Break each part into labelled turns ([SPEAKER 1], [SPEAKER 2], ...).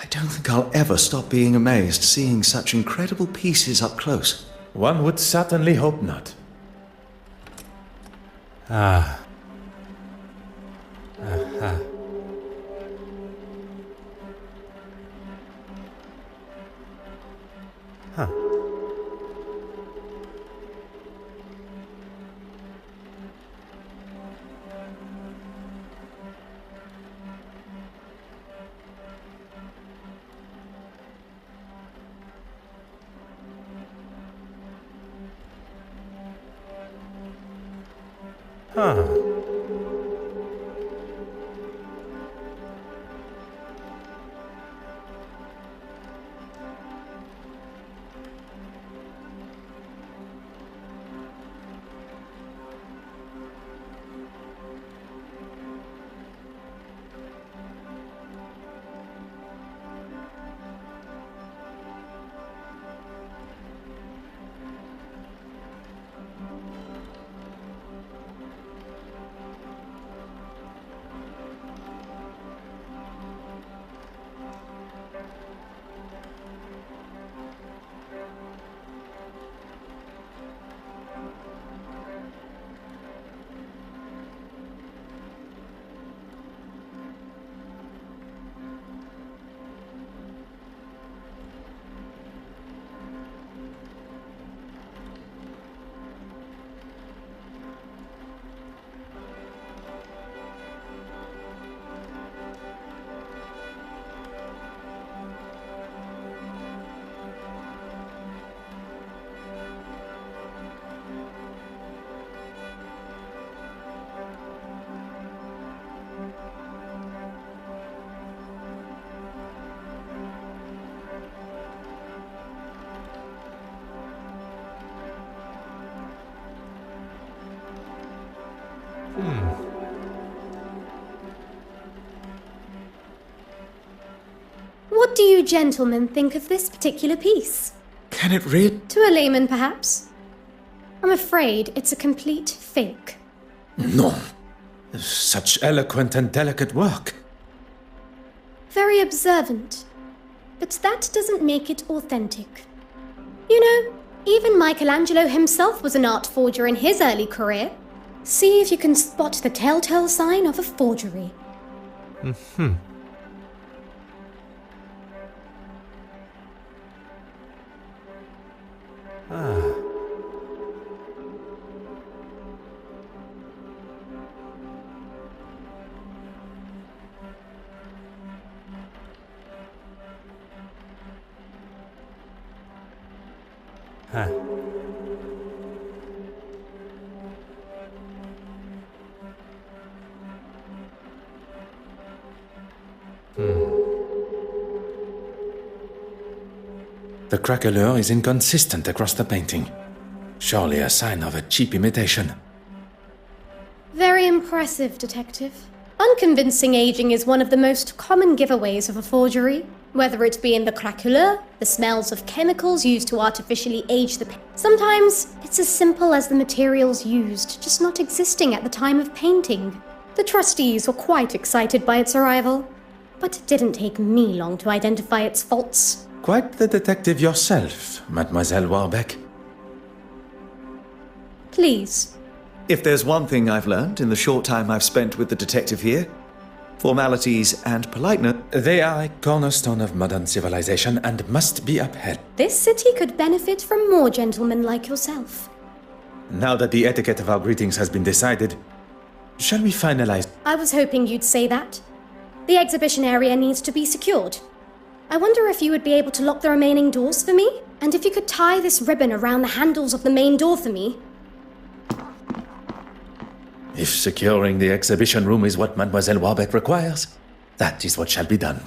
[SPEAKER 1] I don't think I'll ever stop being amazed seeing such incredible pieces up close.
[SPEAKER 2] One would certainly hope not.
[SPEAKER 3] Ah. Aha. Huh. Huh.
[SPEAKER 4] What do you gentlemen think of this particular piece?
[SPEAKER 1] Can it read?
[SPEAKER 4] To a layman, perhaps. I'm afraid it's a complete fake.
[SPEAKER 2] No. Such eloquent and delicate work.
[SPEAKER 4] Very observant. But that doesn't make it authentic. You know, even Michelangelo himself was an art forger in his early career. See if you can spot the telltale sign of a forgery.
[SPEAKER 3] Mm-hmm. Ah. Huh.
[SPEAKER 2] The craquelure is inconsistent across the painting. Surely a sign of a cheap imitation.
[SPEAKER 4] Very impressive, Detective. Unconvincing aging is one of the most common giveaways of a forgery, whether it be in the craquelure, the smells of chemicals used to artificially age the paint. Sometimes it's as simple as the materials used just not existing at the time of painting. The trustees were quite excited by its arrival, but it didn't take me long to identify its faults.
[SPEAKER 2] Quite the detective yourself, Mademoiselle Warbeck.
[SPEAKER 4] Please.
[SPEAKER 1] If there's one thing I've learned in the short time I've spent with the detective here, formalities and politeness.
[SPEAKER 2] They are a cornerstone of modern civilization and must be upheld.
[SPEAKER 4] This city could benefit from more gentlemen like yourself.
[SPEAKER 2] Now that the etiquette of our greetings has been decided, shall we finalize?
[SPEAKER 4] I was hoping you'd say that. The exhibition area needs to be secured. I wonder if you would be able to lock the remaining doors for me? And if you could tie this ribbon around the handles of the main door for me?
[SPEAKER 2] If securing the exhibition room is what Mademoiselle Warbeck requires, that is what shall be done.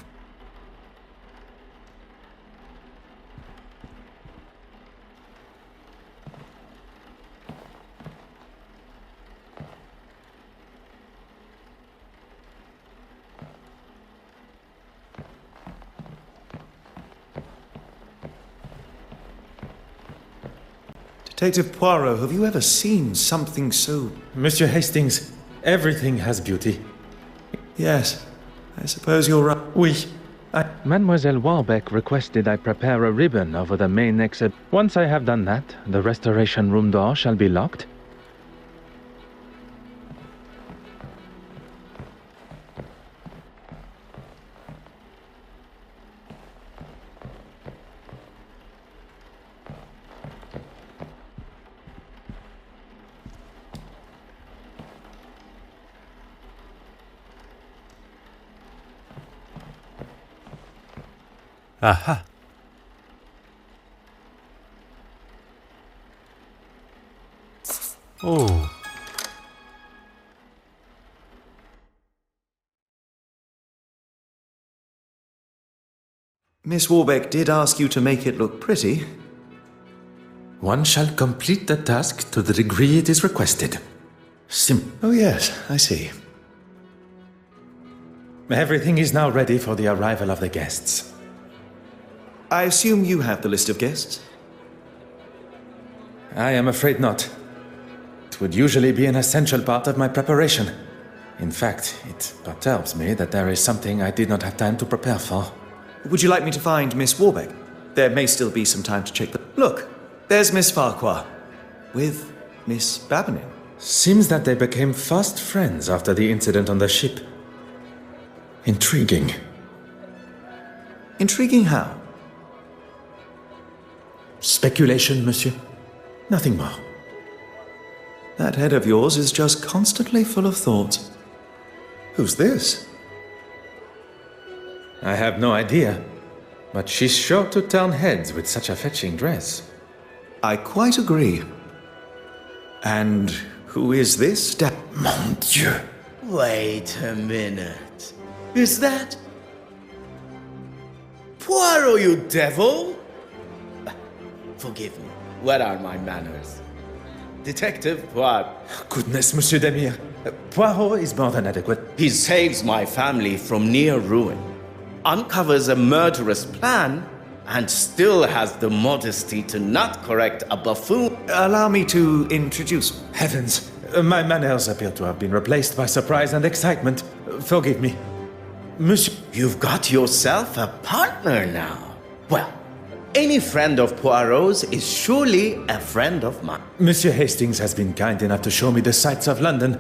[SPEAKER 1] Detective Poirot, have you ever seen something so...
[SPEAKER 2] Monsieur Hastings, everything has beauty.
[SPEAKER 1] Yes, I suppose you're right.
[SPEAKER 2] Oui, Mademoiselle Warbeck requested I prepare a ribbon over the main exit. Once I have done that, the restoration room door shall be locked.
[SPEAKER 3] Aha. Oh.
[SPEAKER 1] Miss Warbeck did ask you to make it look pretty.
[SPEAKER 2] One shall complete the task to the degree it is requested.
[SPEAKER 1] Oh yes, I see.
[SPEAKER 2] Everything is now ready for the arrival of the guests.
[SPEAKER 1] I assume you have the list of guests?
[SPEAKER 2] I am afraid not. It would usually be an essential part of my preparation. In fact, it perturbs me that there is something I did not have time to prepare for.
[SPEAKER 1] Would you like me to find Miss Warbeck? There may still be some time to check the... Look, there's Miss Farquhar. With Miss Babonin.
[SPEAKER 2] Seems that they became fast friends after the incident on the ship. Intriguing.
[SPEAKER 1] Intriguing how?
[SPEAKER 2] Speculation, monsieur. Nothing more.
[SPEAKER 1] That head of yours is just constantly full of thoughts. Who's this?
[SPEAKER 2] I have no idea, but she's sure to turn heads with such a fetching dress.
[SPEAKER 1] I quite agree. And who is this?
[SPEAKER 2] Mon Dieu!
[SPEAKER 5] Wait a minute. Is that... Poirot, you devil? Forgive me. What are my manners? Detective Poirot.
[SPEAKER 2] Goodness, Monsieur Demire. Poirot is more than adequate.
[SPEAKER 5] He saves my family from near ruin, uncovers a murderous plan, and still has the modesty to not correct a buffoon.
[SPEAKER 1] Allow me to introduce...
[SPEAKER 2] Heavens, my manners appear to have been replaced by surprise and excitement. Forgive me. Monsieur...
[SPEAKER 5] You've got yourself a partner now. Well, any friend of Poirot's is surely a friend of mine.
[SPEAKER 2] Monsieur Hastings has been kind enough to show me the sights of London.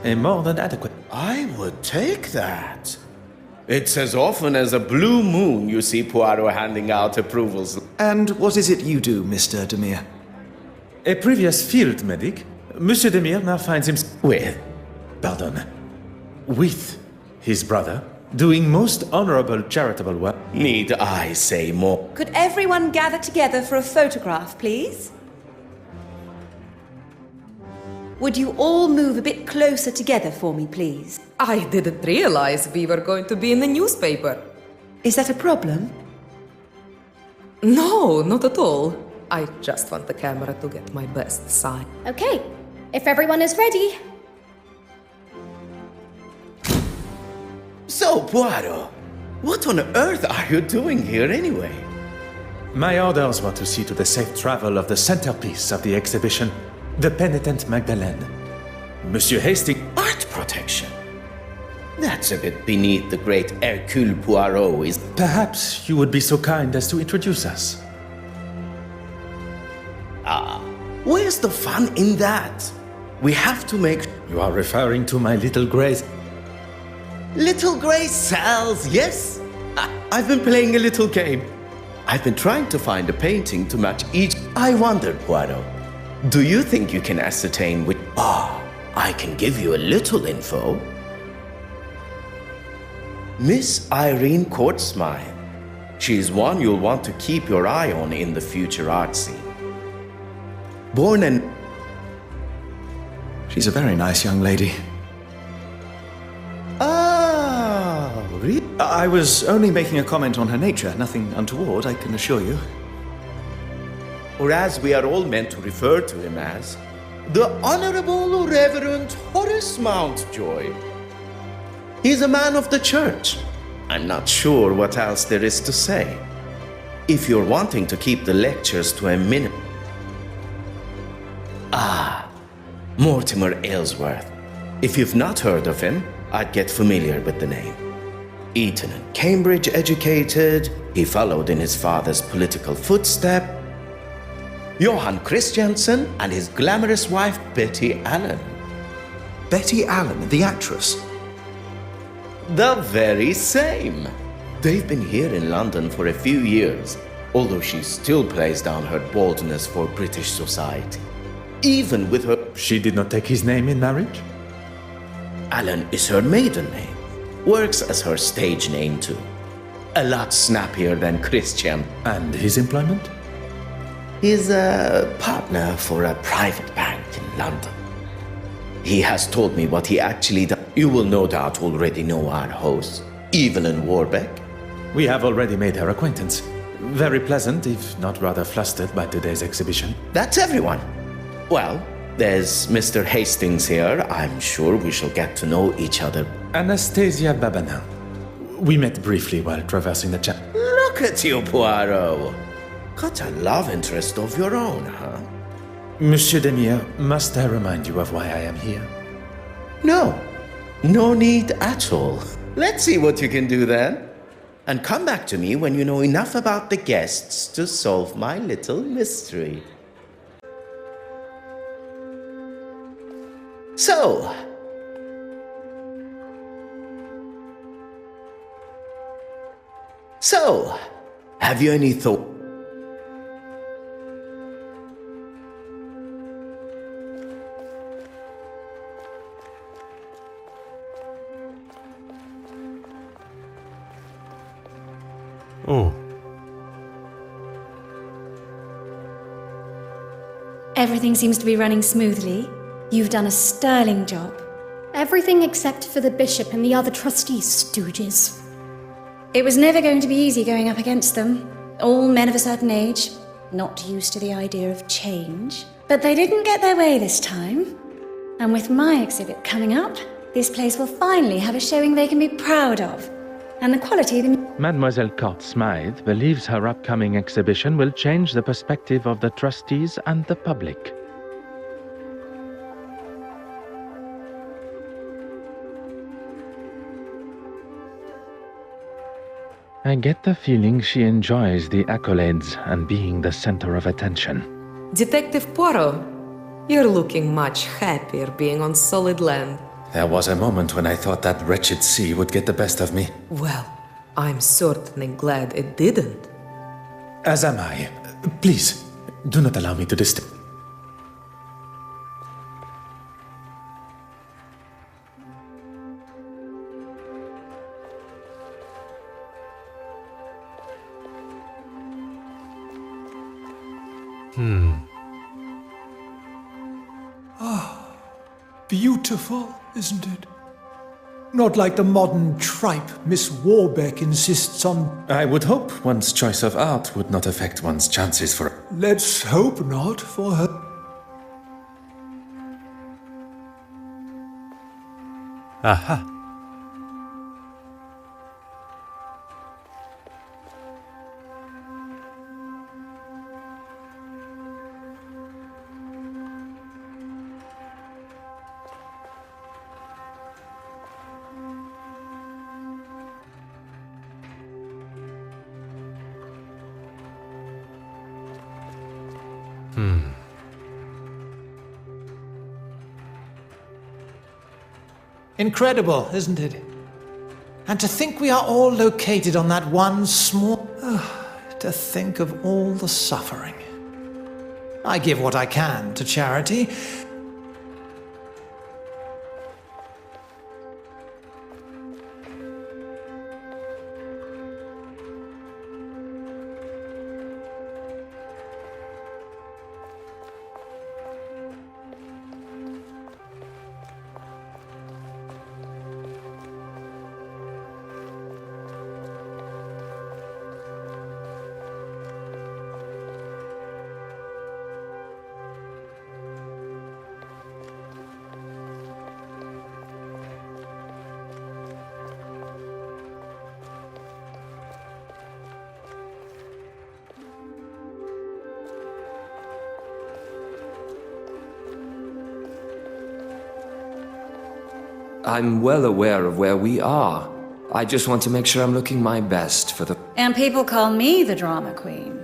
[SPEAKER 2] More than adequate.
[SPEAKER 5] I would take that. It's as often as a blue moon you see Poirot handing out approvals.
[SPEAKER 1] And what is it you do, Mr. Demire?
[SPEAKER 2] A previous field medic, Monsieur Demire now finds himself with his brother, doing most honorable charitable work.
[SPEAKER 5] Need I say more?
[SPEAKER 6] Could everyone gather together for a photograph, please? Would you all move a bit closer together for me, please?
[SPEAKER 7] I didn't realize we were going to be in the newspaper.
[SPEAKER 6] Is that a problem?
[SPEAKER 7] No, not at all. I just want the camera to get my best side.
[SPEAKER 4] Okay, if everyone is ready.
[SPEAKER 5] So, Poirot, what on earth are you doing here anyway?
[SPEAKER 2] My orders were to see to the safe travel of the centerpiece of the exhibition, the penitent Magdalene. Monsieur Hastings...
[SPEAKER 5] Art protection? That's a bit beneath the great Hercule Poirot, is...
[SPEAKER 2] Perhaps you would be so kind as to introduce us.
[SPEAKER 5] Where's the fun in that? We have to make...
[SPEAKER 2] You are referring to my little Grace...
[SPEAKER 5] Little grey cells, yes? I've been playing a little game. I've been trying to find a painting to match each... I wondered, Poirot, do you think you can ascertain which... I can give you a little info. Miss Irene Courtsmire. She's one you'll want to keep your eye on in the future art scene. Born in...
[SPEAKER 1] She's a very nice young lady.
[SPEAKER 5] Really?
[SPEAKER 1] I was only making a comment on her nature, nothing untoward, I can assure you.
[SPEAKER 5] Or as we are all meant to refer to him as, the Honorable Reverend Horace Mountjoy. He's a man of the church. I'm not sure what else there is to say. If you're wanting to keep the lectures to a minute... Mortimer Aylesworth. If you've not heard of him, I'd get familiar with the name. Eton and Cambridge educated, he followed in his father's political footstep. Johann Christiansen and his glamorous wife Betty Allen.
[SPEAKER 1] Betty Allen, the actress.
[SPEAKER 5] The very same. They've been here in London for a few years, although she still plays down her boldness for British society. Even with her...
[SPEAKER 2] She did not take his name in marriage?
[SPEAKER 5] Allen is her maiden name. Works as her stage name too. A lot snappier than Christian.
[SPEAKER 2] And his employment?
[SPEAKER 5] He's a partner for a private bank in London. He has told me what he actually does. You will no doubt already know our host, Evelyn Warbeck.
[SPEAKER 2] We have already made her acquaintance. Very pleasant, if not rather flustered by today's exhibition.
[SPEAKER 5] That's everyone. Well, there's Mr. Hastings here. I'm sure we shall get to know each other.
[SPEAKER 2] Anastasia Babanel. We met briefly while traversing the
[SPEAKER 5] Look at you, Poirot. Got a love interest of your own, huh?
[SPEAKER 2] Monsieur Demire, must I remind you of why I am here?
[SPEAKER 5] No. No need at all. Let's see what you can do then. And come back to me when you know enough about the guests to solve my little mystery. So, have you any thought?
[SPEAKER 3] Oh.
[SPEAKER 8] Everything seems to be running smoothly. You've done a sterling job.
[SPEAKER 4] Everything except for the bishop and the other trustees, stooges.
[SPEAKER 8] It was never going to be easy going up against them. All men of a certain age, not used to the idea of change. But they didn't get their way this time. And with my exhibit coming up, this place will finally have a showing they can be proud of. And the quality of the...
[SPEAKER 9] Mademoiselle Court Smythe believes her upcoming exhibition will change the perspective of the trustees and the public. I get the feeling she enjoys the accolades and being the center of attention.
[SPEAKER 7] Detective Poirot, you're looking much happier being on solid land.
[SPEAKER 2] There was a moment when I thought that wretched sea would get the best of me.
[SPEAKER 7] Well, I'm certainly glad it didn't.
[SPEAKER 2] As am I. Please, do not allow me to disturb.
[SPEAKER 10] Beautiful, isn't it? Not like the modern tripe Miss Warbeck insists on.
[SPEAKER 2] I would hope one's choice of art would not affect one's chances for...
[SPEAKER 10] Let's hope not for her.
[SPEAKER 3] Aha.
[SPEAKER 10] Incredible, isn't it? And to think we are all located on that one small... to think of all the suffering. I give what I can to charity.
[SPEAKER 11] I'm well aware of where we are. I just want to make sure I'm looking my best for the...
[SPEAKER 8] And people call me the drama queen.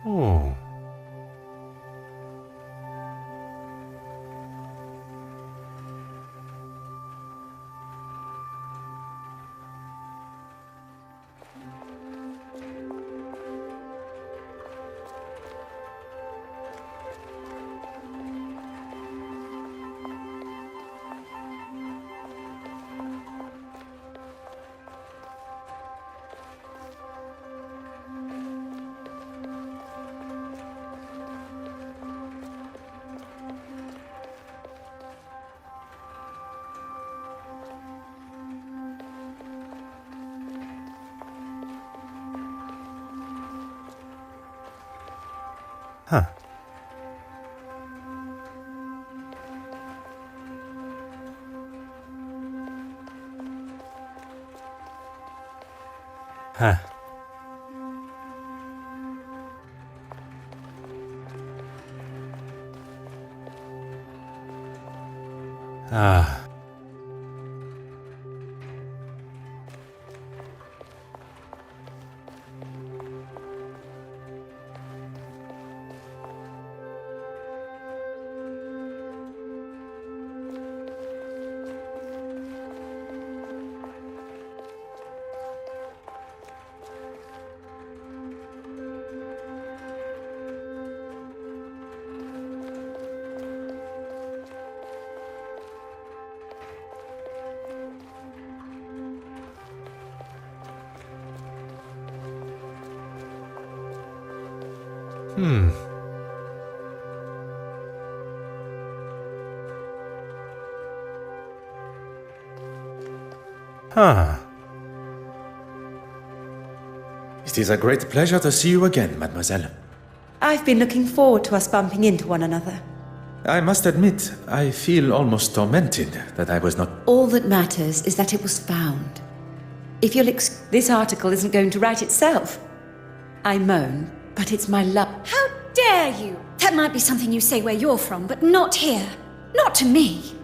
[SPEAKER 3] Oh. Huh. Huh. Ah. Huh.
[SPEAKER 2] It is a great pleasure to see you again, mademoiselle.
[SPEAKER 6] I've been looking forward to us bumping into one another.
[SPEAKER 2] I must admit, I feel almost tormented that I was not...
[SPEAKER 6] All that matters is that it was found. If you'll this article isn't going to write itself. I moan, but it's my love.
[SPEAKER 8] How dare you? That might be something you say where you're from, but not here. Not to me.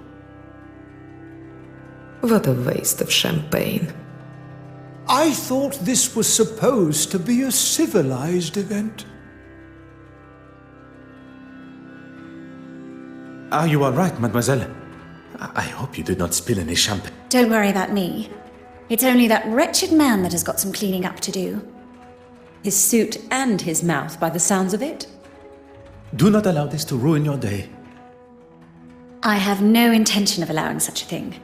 [SPEAKER 7] What a waste of champagne.
[SPEAKER 10] I thought this was supposed to be a civilized event.
[SPEAKER 2] Are you all right, mademoiselle? I hope you did not spill any champagne.
[SPEAKER 8] Don't worry about me. It's only that wretched man that has got some cleaning up to do.
[SPEAKER 6] His suit and his mouth, by the sounds of it.
[SPEAKER 2] Do not allow this to ruin your day.
[SPEAKER 8] I have no intention of allowing such a thing.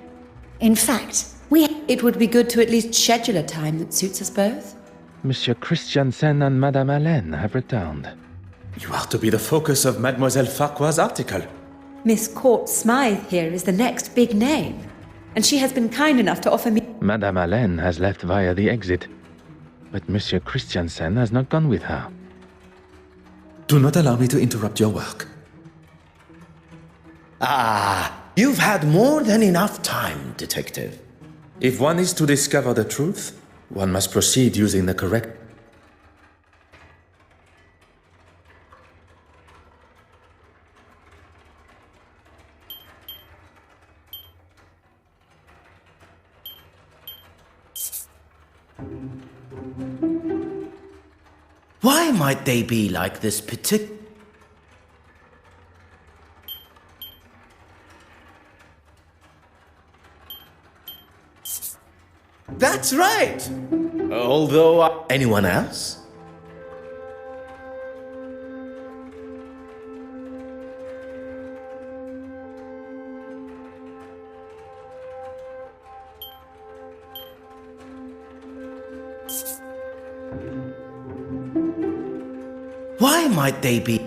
[SPEAKER 8] In fact,
[SPEAKER 6] It would be good to at least schedule a time that suits us both.
[SPEAKER 9] Monsieur Christiansen and Madame Hélène have returned.
[SPEAKER 2] You are to be the focus of Mademoiselle Farquhar's article.
[SPEAKER 6] Miss Court Smythe here is the next big name, and she has been kind enough to offer me...
[SPEAKER 9] Madame Hélène has left via the exit, but Monsieur Christiansen has not gone with her.
[SPEAKER 2] Do not allow me to interrupt your work.
[SPEAKER 5] You've had more than enough time, detective.
[SPEAKER 2] If one is to discover the truth, one must proceed using the correct...
[SPEAKER 5] Why might they be like this particular... That's right! Although... anyone else? Why might they be...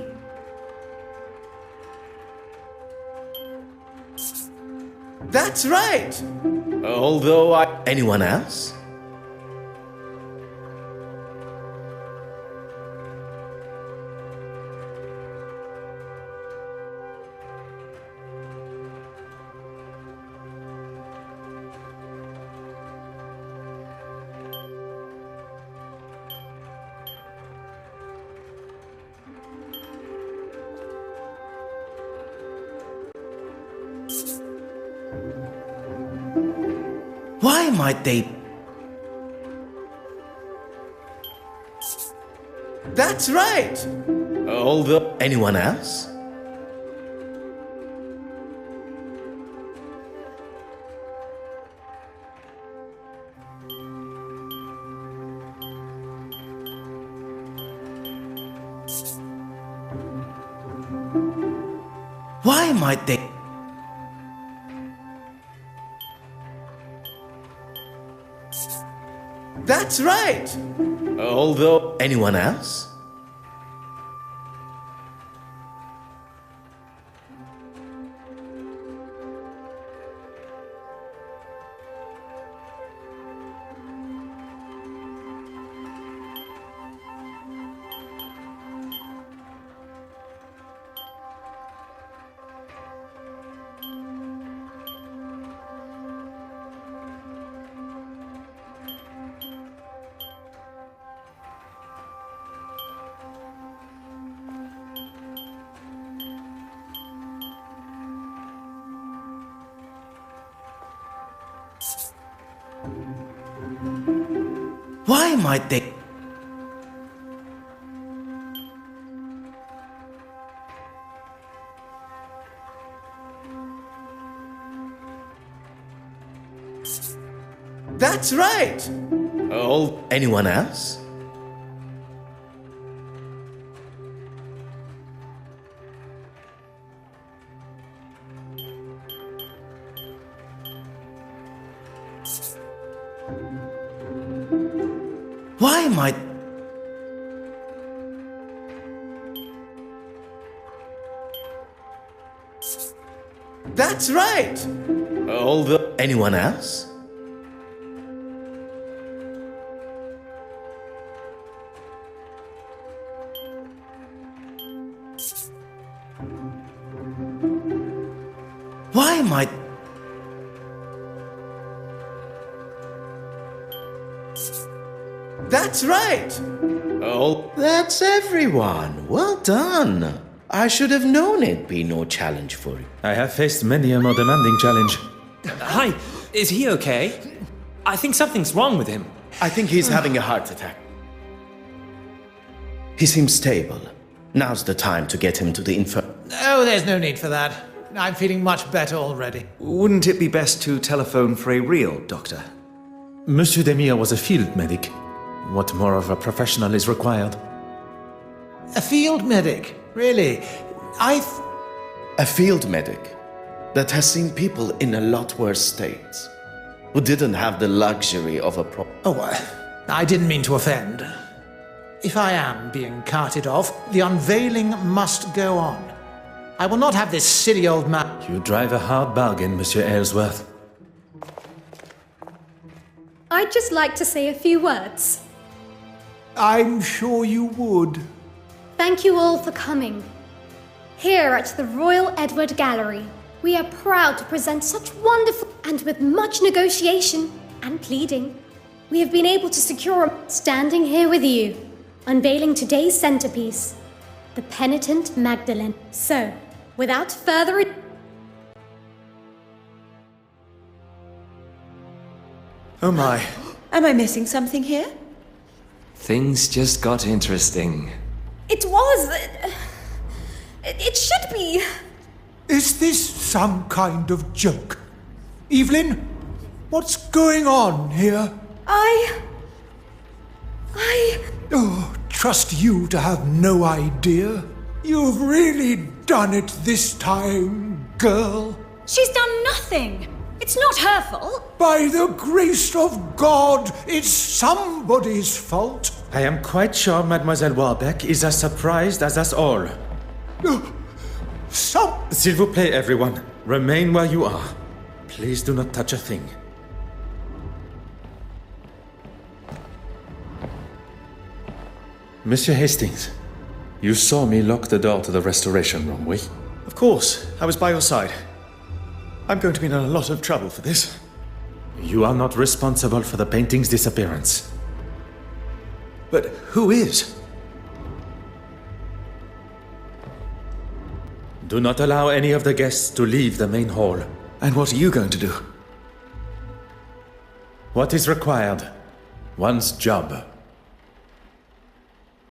[SPEAKER 5] That's right! Although anyone else? Why might they... That's right! Although... Anyone else? Why might they... That's right! Although... Anyone else? Why might they... That's right! Oh, anyone else? Why might... That's right! Although... Anyone else? Why might... That's right! Oh, that's everyone. Well done. I should have known it'd be no challenge for you.
[SPEAKER 2] I have faced many a more demanding challenge.
[SPEAKER 12] Hi, is he okay? I think something's wrong with him.
[SPEAKER 5] I think he's having a heart attack. He seems stable. Now's the time to get him to the
[SPEAKER 10] Oh, there's no need for that. I'm feeling much better already.
[SPEAKER 1] Wouldn't it be best to telephone for a real doctor?
[SPEAKER 2] Monsieur Demire was a field medic. What more of a professional is required?
[SPEAKER 10] A field medic? Really?
[SPEAKER 5] A field medic that has seen people in a lot worse states, who didn't have the luxury of a
[SPEAKER 10] I didn't mean to offend. If I am being carted off, the unveiling must go on. I will not have this silly old man...
[SPEAKER 2] You drive a hard bargain, Monsieur Aylesworth.
[SPEAKER 4] I'd just like to say a few words.
[SPEAKER 10] I'm sure you would.
[SPEAKER 4] Thank you all for coming. Here at the Royal Edward Gallery, we are proud to present such wonderful... And with much negotiation and pleading, we have been able to secure standing here with you, unveiling today's centerpiece, the Penitent Magdalene. So, without further ado...
[SPEAKER 1] Oh my.
[SPEAKER 6] Am I missing something here?
[SPEAKER 11] Things just got interesting.
[SPEAKER 8] It was. It should be.
[SPEAKER 10] Is this some kind of joke? Evelyn, what's going on here? Oh, trust you to have no idea. You've really done it this time, girl.
[SPEAKER 8] She's done nothing. It's not her fault.
[SPEAKER 10] By the grace of God, it's somebody's fault.
[SPEAKER 2] I am quite sure Mademoiselle Warbeck is as surprised as us all. S'il vous plaît, everyone. Remain where you are. Please do not touch a thing. Monsieur Hastings, you saw me lock the door to the restoration room, oui?
[SPEAKER 1] Of course, I was by your side. I'm going to be in a lot of trouble for this.
[SPEAKER 2] You are not responsible for the painting's disappearance.
[SPEAKER 1] But who is?
[SPEAKER 2] Do not allow any of the guests to leave the main hall.
[SPEAKER 1] And what are you going to do?
[SPEAKER 2] What is required? One's job.